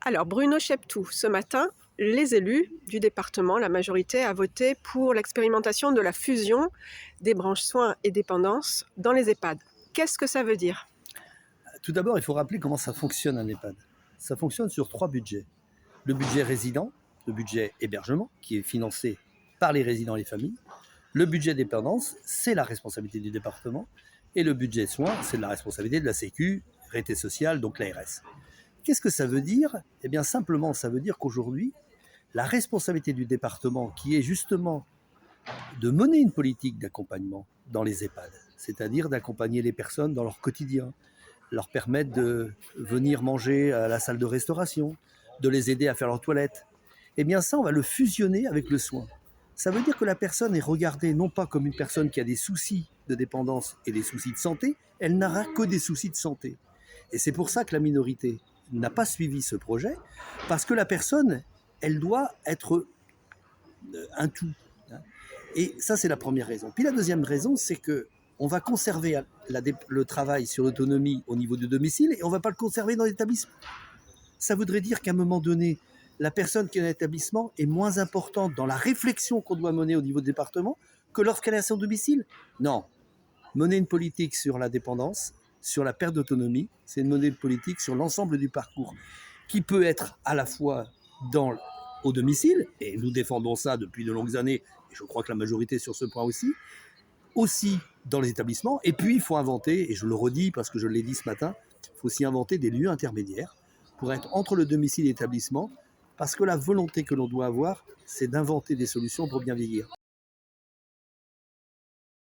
Alors, Bruno Cheptou, ce matin, les élus du département, la majorité, a voté pour l'expérimentation de la fusion des branches soins et dépendance dans les EHPAD. Qu'est-ce que ça veut dire? Tout d'abord, il faut rappeler comment ça fonctionne un EHPAD. Ça fonctionne sur 3 budgets. Le budget résident, le budget hébergement, qui est financé par les résidents et les familles. Le budget dépendance, c'est la responsabilité du département. Et le budget soins, c'est de la responsabilité de la Sécurité sociale, donc l'ARS. Qu'est-ce que ça veut dire? Eh bien, simplement, ça veut dire qu'aujourd'hui, la responsabilité du département, qui est justement de mener une politique d'accompagnement dans les EHPAD, c'est-à-dire d'accompagner les personnes dans leur quotidien, leur permettre de venir manger à la salle de restauration, de les aider à faire leur toilette. Eh bien ça, on va le fusionner avec le soin. Ça veut dire que la personne est regardée non pas comme une personne qui a des soucis de dépendance et des soucis de santé, elle n'aura que des soucis de santé. Et c'est pour ça que la minorité n'a pas suivi ce projet, parce que la personne, elle doit être un tout. Et ça, c'est la première raison. Puis la deuxième raison, c'est que on va conserver le travail sur l'autonomie au niveau du domicile et on ne va pas le conserver dans l'établissement. Ça voudrait dire qu'à un moment donné, la personne qui est dans l'établissement est moins importante dans la réflexion qu'on doit mener au niveau du département que lorsqu'elle est à son domicile. Non. Mener une politique sur la dépendance, sur la perte d'autonomie, c'est une mener une politique sur l'ensemble du parcours qui peut être à la fois au domicile, et nous défendons ça depuis de longues années, et je crois que la majorité sur ce point aussi dans les établissements. Et puis, il faut inventer, et je le redis parce que je l'ai dit ce matin, il faut aussi inventer des lieux intermédiaires pour être entre le domicile et l'établissement, parce que la volonté que l'on doit avoir, c'est d'inventer des solutions pour bien vieillir.